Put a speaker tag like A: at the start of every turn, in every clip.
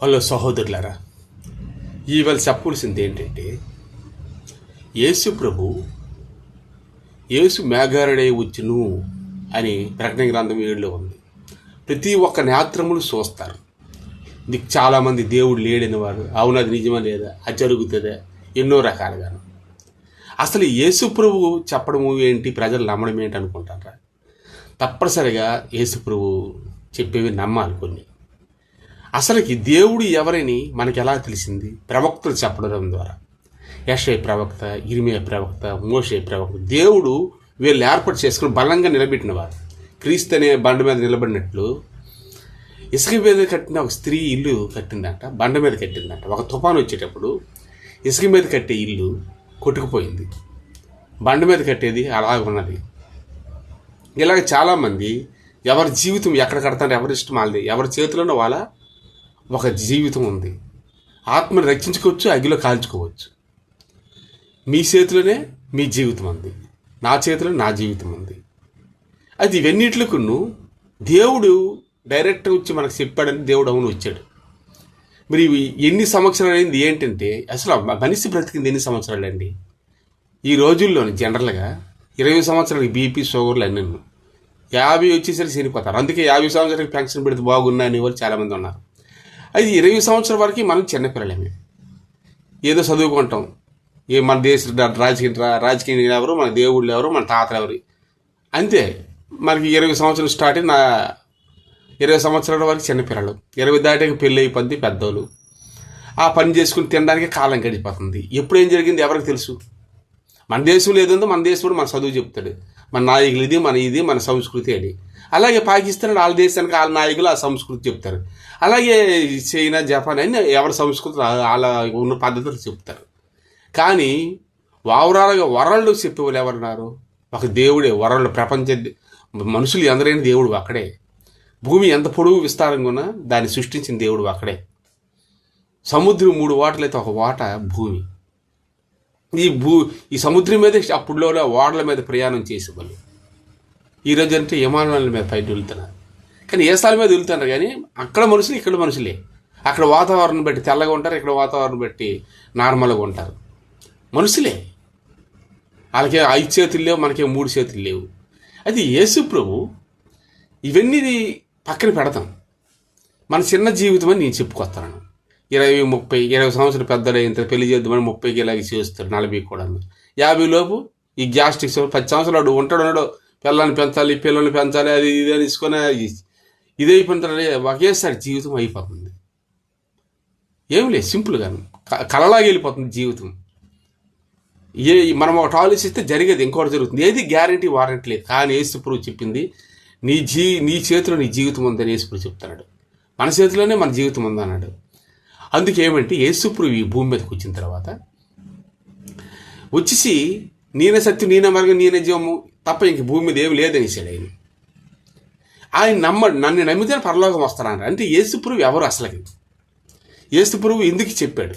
A: Hello సహోదరులారా, ఇవాళ చెప్పవలసింది ఏంటంటే, యేసు ప్రభు యేసు మేఘారుడై వచ్చును అని ప్రకటన గ్రంథం 7లో ఉంది. ప్రతి ఒక్క నేత్రములు చూస్తారు. నీకు చాలామంది దేవుడు లేడని వారు, అవును అది నిజమా లేదా, అది జరుగుతుందా, ఎన్నో రకాలుగాను. అసలు యేసు ప్రభు చెప్పడము ఏంటి, ప్రజలు నమ్మడం ఏంటి అనుకుంటారా? తప్పనిసరిగా యేసు ప్రభు చెప్పేవి నమ్మాలి. కొన్ని అసలుకి దేవుడు ఎవరని మనకి ఎలా తెలిసింది? ప్రవక్తలు చెప్పడం ద్వారా. యెషయా ప్రవక్త, ఇర్మీయా ప్రవక్త, మోషే ప్రవక్త. దేవుడు వీళ్ళు ఏర్పాటు చేసుకుని బలంగా నిలబెట్టినవారు. క్రీస్తు అనే బండ మీద నిలబడినట్లు ఇసుక మీద కట్టిన ఒక స్త్రీ ఇల్లు కట్టిందంట, బండ మీద కట్టిందంట. ఒక తుఫాను వచ్చేటప్పుడు ఇసుక మీద కట్టే ఇల్లు కొట్టుకుపోయింది, బండ మీద కట్టేది అలాగ ఉన్నది. ఇలాగ చాలామంది ఎవరి జీవితం ఎక్కడ కడతారు, ఎవరి ఇష్టం వాళ్ళది. ఎవరి చేతిలోనో వాళ్ళ ఒక జీవితం ఉంది. ఆత్మను రక్షించుకోవచ్చు, అగ్గిలో కాల్చుకోవచ్చు. మీ చేతిలోనే మీ జీవితం ఉంది, నా చేతిలో నా జీవితం ఉంది. అది ఇవన్నిటికు దేవుడు డైరెక్ట్గా వచ్చి మనకు చెప్పాడని దేవుడు అవును వచ్చాడు. మరి ఎన్ని సంవత్సరాలు అయింది ఏంటంటే, అసలు మనిషి బ్రతికింది ఎన్ని సంవత్సరాలు అండి? ఈ రోజుల్లోని జనరల్గా 20 సంవత్సరాలకి బీపీ, షుగర్లు అన్నీ 50 వచ్చేసరికి చనిపోతారు. అందుకే 50 సంవత్సరాలకి పెన్షన్ పెడితే బాగున్నా అనే వాళ్ళు చాలామంది ఉన్నారు. అది 20 సంవత్సరాల వరకు మనం చిన్నపిల్లలేమే, ఏదో చదువుకుంటాం. మన దేశ రాజకీయం ఎవరు, మన దేవుళ్ళు ఎవరు, మన తాతలు ఎవరు, అంతే. మనకి 20 సంవత్సరాలు స్టార్ట్ అయిన 20 సంవత్సరాల వరకు చిన్నపిల్లలు. 20 దాటాక పెళ్ళి అయిపోద్ది పెద్దోళ్ళు. ఆ పని చేసుకుని తినడానికి కాలం గడిపోతుంది. ఎప్పుడు ఏం జరిగింది ఎవరికి తెలుసు? మన దేశంలో ఏదో మన దేశంలో మన చదువు చెప్తాడు, మన నాయకులు ఇది, మన సంస్కృతి అని. అలాగే పాకిస్తాన్ వాళ్ళ దేశానికి వాళ్ళ నాయకులు ఆ సంస్కృతి చెప్తారు. అలాగే చైనా, జపాన్ అని ఎవరి సంస్కృతి వాళ్ళ ఉన్న పద్ధతులు చెప్తారు. కానీ ఓవరాల్గా వరల్డ్ చెప్పేవాళ్ళు ఎవరున్నారు? ఒక దేవుడే. వరల్డ్ ప్రపంచ మనుషులు ఎందరైన దేవుడు అక్కడే. భూమి ఎంత పొడవు విస్తారంగా ఉన్నా దాన్ని సృష్టించిన దేవుడు అక్కడే. సముద్రం 3 వాటలైతే ఒక వాట భూమి. ఈ సముద్రం మీద అప్పుడులో ఓడల మీద ప్రయాణం చేసేవాళ్ళు. ఈరోజు అంటే విమానాల మీద పైన వెళ్తున్నారు. కానీ ఏ స్థలం మీద వెళ్తున్నారు, కానీ అక్కడ మనుషులు ఇక్కడ మనుషులే. అక్కడ వాతావరణం బట్టి తెల్లగా ఉంటారు, ఇక్కడ వాతావరణం బట్టి నార్మల్గా ఉంటారు. మనుషులే. వాళ్ళకి 5 చేతులు లేవు, మనకే 3 చేతులు లేవు. అది యేసు ప్రభు ఇవన్నీ పక్కన పెడతాం. మన చిన్న జీవితం అని నేను చెప్పుకొస్తాను. 20 సంవత్సరాలు పెద్దలు ఇంత పెళ్లి చేద్దామని 30కి ఇలాగ చేస్తారు, 40 కూడా. 50 లోపు ఈ గ్యాస్ట్రిక్స్ 10 సంవత్సరాలు ఉంటాడు, పిల్లల్ని పెంచాలి, పిల్లల్ని పెంచాలి, అది ఇది అని తీసుకొని ఇది అయిపోతుంది. ఒకేసారి జీవితం అయిపోతుంది. ఏం లేదు, సింపుల్గా కలలాగా వెళ్ళిపోతుంది జీవితం. మనం ఒకటి ఆలోచిస్తే జరిగేది ఇంకోటి జరుగుతుంది. ఏది గ్యారంటీ వారంటీ లేదు. కానీ యేసుప్రభు చెప్పింది నీ చేతిలో నీ జీవితం ఉందని యేసుప్రభు చెప్తున్నాడు. మన చేతిలోనే మన జీవితం ఉందన్నాడు. అందుకే ఏమంటే యేసుప్రభు ఈ భూమి మీదకి వచ్చిన తర్వాత వచ్చేసి నేనే సత్యం, నేనే మార్గం, నేనే జీవము తప్ప ఇంక భూమి మీద ఏమి లేదనేసాడు ఆయన. నన్ను నమ్మితే పరలోకం వస్తాను. అంటే యేసుప్రభు ఎవరు అసలుకి? యేసుప్రభు ఎందుకు చెప్పాడు?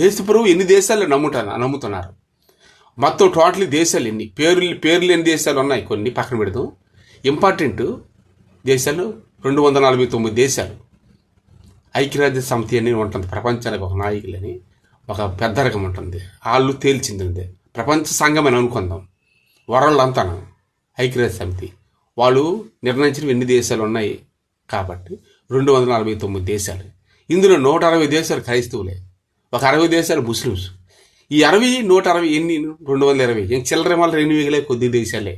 A: యేసుప్రభు ఎన్ని దేశాల్లో నమ్ముతున్నారు? మొత్తం టోటలీ దేశాలు ఎన్ని? పేర్లు ఎన్ని దేశాలు ఉన్నాయి? కొన్ని పక్కన పెడదాం. ఇంపార్టెంట్ దేశాలు 249 దేశాలు. ఐక్యరాజ్య సమితి అని ఉంటుంది, ప్రపంచానికి ఒక నాయకులని ఒక పెద్ద రకం ఉంటుంది. వాళ్ళు తేల్చింది ప్రపంచ సంఘం అని అనుకుందాం. వరల్డ్ అంతా ఐక్యరాజ్య సమితి వాళ్ళు నిర్ణయించిన ఎన్ని దేశాలు ఉన్నాయి కాబట్టి 249 దేశాలు. ఇందులో 160 దేశాలు క్రైస్తవులే, ఒక 60 దేశాలు ముస్లిమ్స్. ఈ 60, 160 ఎన్ని? 220. ఇంక చిల్లర మళ్ళీ 2 మిగిలే కొద్ది దేశాలే.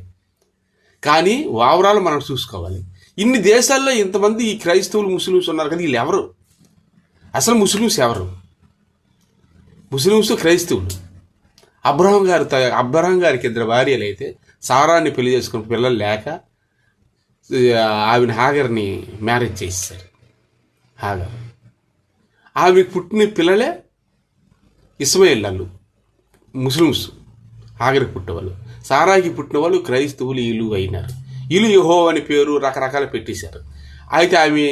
A: కానీ ఓవరాల్ మనం చూసుకోవాలి. ఇన్ని దేశాల్లో ఇంతమంది ఈ క్రైస్తవులు, ముస్లిమ్స్ ఉన్నారు కదా, వీళ్ళు ఎవరు? అసలు ముస్లిమ్స్ ఎవరు? ముస్లిమ్స్ క్రైస్తవులు. అబ్రహాం గారికి 2 భార్యలు అయితే సారాన్ని పెళ్లి చేసుకుని పిల్లలు లేక ఆవిడ హాగర్ని మ్యారేజ్ చేశారు. ఆవిడకి పుట్టిన పిల్లలే ఇస్మాయిల్ వాళ్ళు ముస్లిమ్స్. హాగర్కి పుట్టేవాళ్ళు. సారాకి పుట్టిన వాళ్ళు క్రైస్తవులు వీళ్ళు అయినారు. వీళ్ళు యెహోవా అని పేరు రకరకాలు పెట్టేశారు. అయితే ఆమె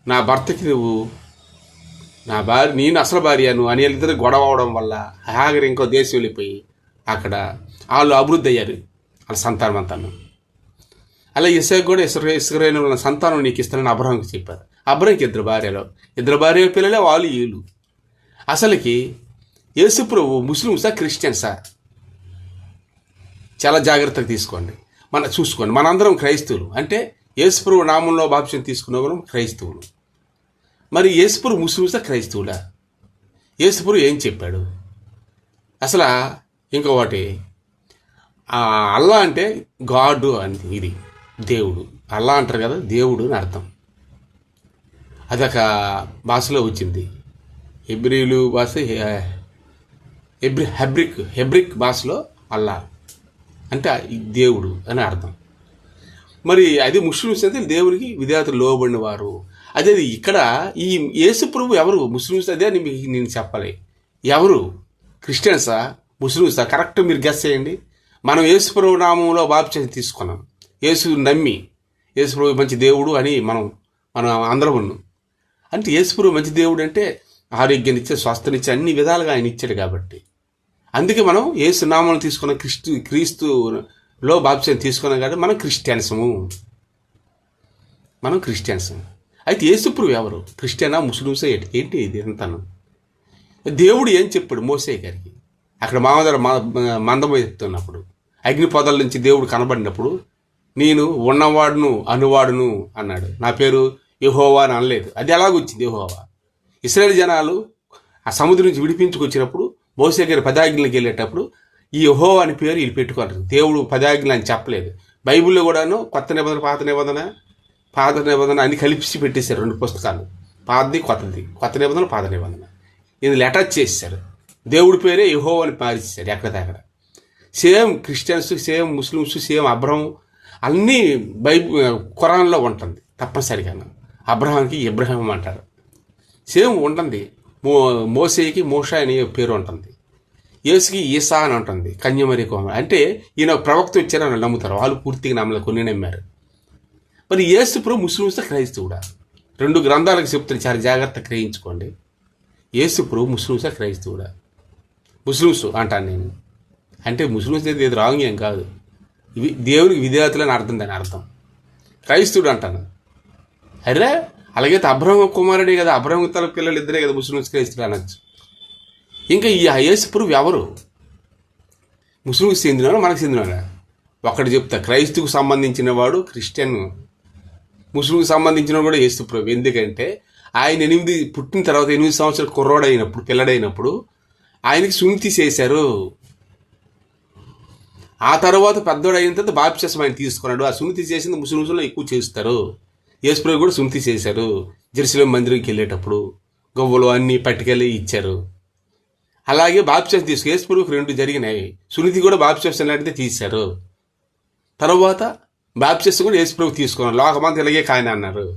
A: నా భర్తకి నువ్వు నా భార్య, నేను అసలు భార్యను అని వాళ్ళిద్దరు గొడవ అవడం వల్ల హాగర్ ఇంకో దేశం వెళ్ళిపోయి అక్కడ వాళ్ళు అభివృద్ధి అయ్యారు, వాళ్ళ సంతానం అంతాను. అలా ఇసాకు కూడా ఇస్రాయేలు సంతానం నీకు ఇస్తానని అబ్రహాంకి చెప్పారు. అబ్రహాంకి ఇద్దరు భార్య పిల్లలే, వాళ్ళు వీళ్ళు. అసలుకి యేసు ప్రభు ముస్లిమ్సా క్రిస్టియన్సా? చాలా జాగ్రత్తగా తీసుకోండి, చూసుకోండి. మనందరం క్రైస్తవులు, అంటే యేసు ప్రభు నామంలో బాప్తిసం తీసుకున్న వాళ్ళం క్రైస్తవులు. మరి యేసు ప్రభు ముస్లిమ్సా క్రైస్తవులా? యేసు ప్రభు ఏం చెప్పాడు అసలు? ఇంకొకటి, అల్లా అంటే గాడ్ అని, ఇది దేవుడు. అల్లా అంటారు కదా, దేవుడు అని అర్థం. అదొక భాషలో వచ్చింది, హెబ్రీలు భాష, హెబ్రిక్ భాషలో అల్లా అంటే దేవుడు అని అర్థం. మరి అది ముస్లిమ్స్ అయితే దేవునికి విధేయతలు లోబడిన వారు. అదే ఇక్కడ ఈ యేసు ప్రభు ఎవరు? ముస్లిమ్స్. అదే అని మీకు నేను చెప్పాలి. ఎవరు? క్రిస్టియన్సా ముస్లిమ్సా? కరెక్ట్ మీరు గెస్ చేయండి. మనం యేసు ప్రభు నామంలో బాప్తిసం తీసుకున్నాం, యేసు నమ్మి యేసు ప్రభు మంచి దేవుడు అని మనం అందరం ఉన్నాం. అంటే యేసు ప్రభు మంచి దేవుడు అంటే ఆరోగ్యాన్ని ఇచ్చే, స్వస్థనిచ్చే, అన్ని విధాలుగా ఆయన ఇచ్చాడు కాబట్టి. అందుకే మనం యేసు నామం తీసుకున్న క్రీస్తులో బాప్తిసం తీసుకున్నాం కాబట్టి మనం క్రిస్టియన్స్. అయితే యేసు ప్రభు ఎవరు? క్రిస్టియనా ముస్లిమ్సా? ఏంటి ఇది అంతాను? దేవుడు ఏం చెప్పాడు మోసే గారికి? అక్కడ మామదర మందం ఎత్తున్నప్పుడు అగ్ని పొదల నుంచి దేవుడు కనబడినప్పుడు, నేను ఉన్నవాడును అనువాడును అన్నాడు. నా పేరు యెహోవా అని అనలేదు. అది ఎలాగొచ్చింది యెహోవా? ఇశ్రాయేలు జనాలు ఆ సముద్రం నుంచి విడిపించుకొచ్చినప్పుడు మోసే గారి 10 ఆజ్ఞలకు వెళ్ళేటప్పుడు ఈ యెహోవా అని పేరు వీళ్ళు పెట్టుకోరు. దేవుడు 10 ఆజ్ఞలు అని చెప్పలేదు. బైబిల్లో కూడాను కొత్త నిబంధన పాత నిబంధన అన్ని కలిపి పెట్టేశారు. 2 పుస్తకాలు, పాతది కొత్తది, కొత్త నిబంధన పాత నిబంధన. ఇది అటాచ్ చేశారు. దేవుడి పేరే యెహోవా అని పారిస్తారు ఎక్కడిదక్కడ. Same Christians, same Muslims, same Abraham అన్నీ ఖురాన్లో ఉంటుంది తప్పనిసరిగా. అబ్రహాంకి ఇబ్రహీం అంటారు, సేమ్ ఉంటుంది. మోసేకి మోషా అనే పేరు ఉంటుంది. యేసుకి ఈసా అని ఉంటుంది, కన్యమరి కుమార్. అంటే ఈయన ప్రవక్త వచ్చారని నమ్ముతారు, వాళ్ళు పూర్తిగా నమ్మలేదు, కొన్ని నమ్మారు. మరి యేసు ప్రభు ముస్లిమ్స్ క్రైస్తవుడా? 2 గ్రంథాలకు చెప్తారు, చాలా జాగ్రత్త గ్రహించుకోండి. యేసు ప్రభు ముస్లిమ్సా క్రైస్తవుడా? ముస్లిమ్స్ అంటాను నేను. అంటే ముస్లిమ్స్ అయితే ఇది రాంగ్ ఏం కాదు, ఇవి దేవునికి విధేయతలని అర్థం, దాని అర్థం. క్రైస్తవుడు అంటాను. అరే అలాగైతే అబ్రహం కుమారుడే కదా, అబ్రహం తల పిల్లలు ఇద్దరే కదా ముస్లిమ్స్ క్రైస్తవులు అనొచ్చు. ఇంకా ఈ యేసు ప్రభు ఎవరు? ముస్లింకి చెందినవాడు, మనకు చెందినవాడా? ఒకటి చెప్తా, క్రైస్తుకు సంబంధించిన వాడు క్రిస్టియన్, ముస్లింకి సంబంధించిన కూడా యేసు ప్రభు. ఎందుకంటే ఆయన పుట్టిన తర్వాత 8 సంవత్సరాలు కుర్రోడైనప్పుడు, పిల్లడైనప్పుడు ఆయనకి సున్నతి చేశారు. ఆ తర్వాత పెద్దోడు అయిన తర్వాత బాప్తిసం ఆయన తీసుకున్నాడు. ఆ సున్నతి చేసింది ముస్లింస్లో ఎక్కువ చేస్తారు. యేసు ప్రభు కూడా సున్నతి చేశారు. జెరూసలేం మందిరంకి వెళ్ళేటప్పుడు గవ్వలు అన్నీ పట్టుకెళ్ళి ఇచ్చారు. అలాగే బాప్తిసం యేసు ప్రభుకి 2 జరిగినాయి. సున్నతి కూడా బాప్తిసం లాంటిదే తీశారు. తర్వాత బాప్తిసం కూడా యేసు ప్రభు తీసుకున్నాడు. లోకమంతా ఇలాగే కాయన అన్నారు.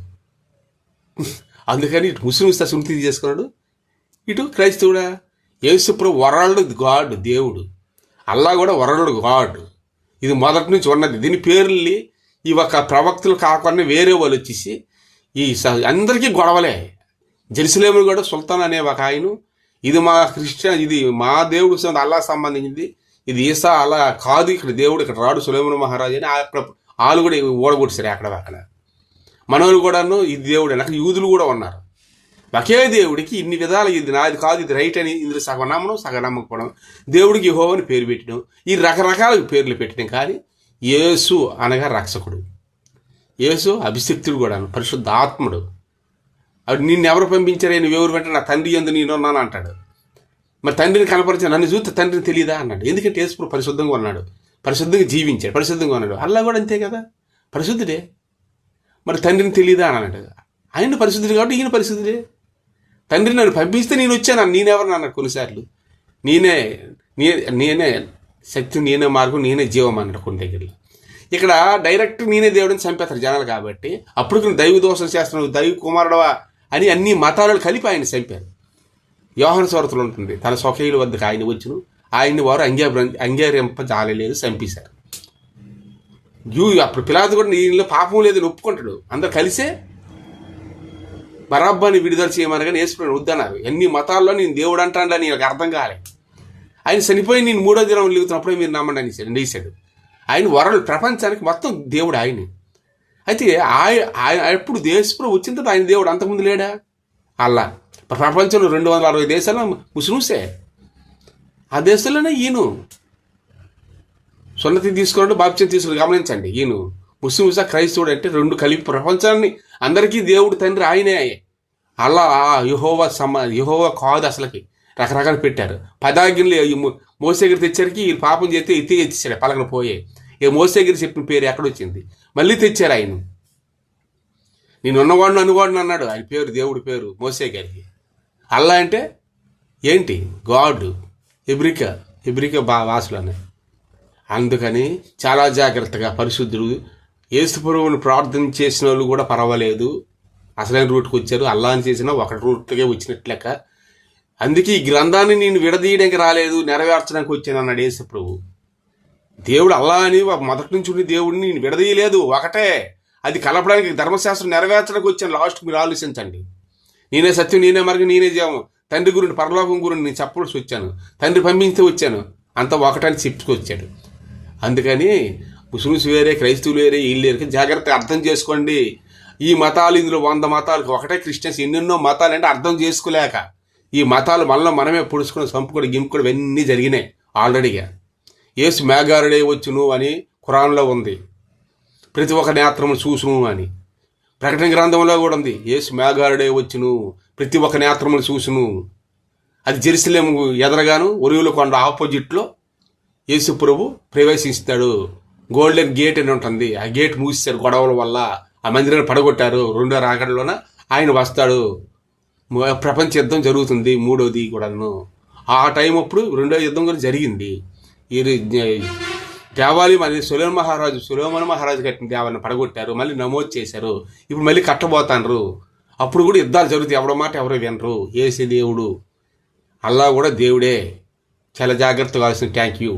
A: అందుకని ఇటు ముస్లిమ్స్ సున్నతి చేసుకున్నాడు, ఇటు క్రైస్తవుడా? యేసు ప్రభు వరల్డ్ గాడ్, దేవుడు. అల్లా కూడా వరల్డ్ గాడ్. ఇది మొదటి నుంచి ఉన్నది. దీని పేర్లు ఈ ఒక ప్రవక్తలు కాకుండా వేరే వాళ్ళు వచ్చేసి అందరికీ గొడవలే. జెరూసలేమును కూడా సుల్తాన్ అనే ఒక ఆయన, ఇది మా క్రిస్టియన్, ఇది మా దేవుడు అల్లా సంబంధించింది, ఇది ఈసా అలా కాదు, ఇక్కడ దేవుడు ఇక్కడ రాడు సులైమాను మహారాజు అని వాళ్ళు కూడా ఓడగొట్టారు అక్కడ. మనోళ్ళు కూడాను ఇది దేవుడు అని. అక్కడ యూదులు కూడా ఉన్నారు. ఒకే దేవుడికి ఇన్ని విధాలు, ఇది నాది కాదు, ఇది రైట్ అని ఇందులో సగం నమ్మడం, సగం నమ్మకపోవడం. దేవుడికి యెహోవా అని పేరు పెట్టడం, ఈ రకరకాల పేర్లు పెట్టడం. కానీ యేసు అనగా రక్షకుడు, యేసు అభిషిక్తుడు కూడాను, పరిశుద్ధ ఆత్ముడు. అవి నిన్నెవరు పంపించారే, నువ్వెవరు వెంట నా తండ్రి యందు నేనున్నాను అంటాడు. మరి తండ్రిని కనపరిచిన నన్ను చూస్తే తండ్రిని తెలియదా అన్నాడు. ఎందుకంటే యేసు పరిశుద్ధంగా ఉన్నాడు, పరిశుద్ధంగా జీవించాడు, పరిశుద్ధంగా ఉన్నాడు. అల్లా కూడా అంతే కదా, పరిశుద్ధుడే. మరి తండ్రిని తెలియదా అని అన్నాడు. ఆయన పరిశుద్ధుడు కాబట్టి ఈయన పరిశుద్ధుడే. తండ్రి నన్ను పంపిస్తే నేను వచ్చాను, నేనెవరు అన్నాడు కొన్నిసార్లు. నేనే శక్తి, నేనే మార్గం, నేనే జీవం అన్నాడు కొన్ని దగ్గరలో. ఇక్కడ డైరెక్ట్ నేనే దేవుడిని చంపేస్తారు జనాలు. కాబట్టి అప్పుడు దైవ దోషం చేస్తున్నావు, దైవ కుమారుడవా అని అన్ని మతాలను కలిపి ఆయన చంపారు. యోహాను సువార్తలో ఉంటుంది, తన స్వకీయుల వద్దకు ఆయన వచ్చును, ఆయన్ని వారు అంగీకరింపజాలలేదు, చంపేశారు. అప్పుడు పిలాతు కూడా నీలో పాపం లేదని ఒప్పుకుంటాడు. అందరు కలిసే బరబ్బాని విడుదల చేయమనగా యేసుప్రభుని వద్దన్నారు. ఎన్ని మతాల్లో నేను దేవుడు అంటాను అని నాకు అర్థం కాలే. ఆయన చనిపోయి నేను 3వ దినం వెలుగుతున్నప్పుడే మీరు నమ్మండి అనేసాడు. ఆయన వరల్డ్ ప్రపంచానికి మొత్తం దేవుడు ఆయన. అయితే ఆయన ఎప్పుడు దేశప్రభు వచ్చిన తర్వాత ఆయన దేవుడు అంతకుముందు లేడా? అల్లా ప్రపంచంలో 260 దేశాల్లో ముస్లిమ్సే. ఆ దేశంలోనే ఈయన సున్నతి తీసుకున్నాడు, బాప్తిసం తీసుకున్నాడు. గమనించండి, ఈయన ముస్లిమ్సా క్రైస్తవుడు అంటే రెండు కలిపి ప్రపంచాన్ని అందరికీ దేవుడు తండ్రి ఆయనే. అల్లా యెహోవా కాదు అసలుకి, రకరకాలు పెట్టారు. 10 ఆజ్ఞలు మోసేగిరి తెచ్చారికి ఈ పాపం చేస్తే ఎత్తేసాడు, పలకన పోయే. మోసేగిరి చెప్పిన పేరు ఎక్కడొచ్చింది? మళ్ళీ తెచ్చారు ఆయన. నేను ఉన్నవాడిని అనువాడిని అన్నాడు. ఆయన పేరు, దేవుడి పేరు మోసే గారికి. అల్లా అంటే ఏంటి? గాడ్, హెబ్రికా భాషలోనే. అందుకని చాలా జాగ్రత్తగా పరిశుద్ధుడు యేసు ప్రభువుని ప్రార్థన చేసిన వాళ్ళు కూడా పర్వాలేదు, అసలైన రూట్కి వచ్చారు. అల్లాని చేసినా ఒక రూట్కే వచ్చినట్లెక్క. అందుకే ఈ గ్రంథాన్ని నేను విడదీయడానికి రాలేదు, నెరవేర్చడానికి వచ్చాను అన్నాడు యేసు ప్రభు. దేవుడు అల్లా అని మొదటి నుంచి ఉండి దేవుడిని నేను విడదీయలేదు, ఒకటే. అది కలపడానికి, ధర్మశాస్త్రం నెరవేర్చడానికి వచ్చాను. లాస్ట్ మీరు ఆలోచించండి. నేనే సత్యం, నేనే మార్గం, నేనే జీవం. తండ్రి గురించి, పరలోకం గురించి నేను చెప్పవలసి వచ్చాను. తండ్రి పంపించితే వచ్చాను. అంతా ఒకటని చెప్పుకొచ్చాడు. అందుకని ముస్లిమ్స్ వేరే, క్రైస్తవులు వేరే, వీళ్ళు వేరే. జాగ్రత్తగా అర్థం చేసుకోండి. ఈ మతాలు, ఇందులో 100 మతాలు, ఒకటే క్రిస్టియన్స్, ఎన్నెన్నో మతాలు అంటే అర్థం చేసుకోలేక ఈ మతాలు మనలో మనమే పొడుచుకుని చంపుకొని గింపుకొని ఇవన్నీ జరిగినాయి ఆల్రెడీగా. యేసు మేఘారుడే వచ్చును అని ఖురాన్లో ఉంది. ప్రతి ఒక్క నేత్రము చూసును అని ప్రకటన గ్రంథంలో కూడా ఉంది. యేసు మేఘారుడే వచ్చును, ప్రతి ఒక్క నేత్రములు చూసును. అది జెరూసలేము ఎదరగాను ఒరివుల కొండ ఆపోజిట్లో యేసు ప్రభు ప్రవేశిస్తాడు. గోల్డెన్ గేట్ అని ఉంటుంది. ఆ గేట్ మూసేశారు గొడవల వల్ల, ఆ మందిరాన్ని పడగొట్టారు. 2వ రాకడలోన ఆయన వస్తాడు. ప్రపంచ యుద్ధం జరుగుతుంది, 3వది కూడాను. ఆ టైం అప్పుడు 2వ యుద్ధం కూడా జరిగింది. ఈ దేవాలయం అనేది సులోమన్ మహారాజు కట్టిన దేవాలయాన్ని పడగొట్టారు, మళ్ళీ నమోదు చేశారు. ఇప్పుడు మళ్ళీ కట్టబోతాండ్రు. అప్పుడు కూడా యుద్ధాలు జరుగుతాయి. ఎవడో మాట ఎవరో వినరు. యేసు దేవుడు, అల్లా కూడా దేవుడే. చాలా జాగ్రత్తగా కావాల్సిన. Thank you.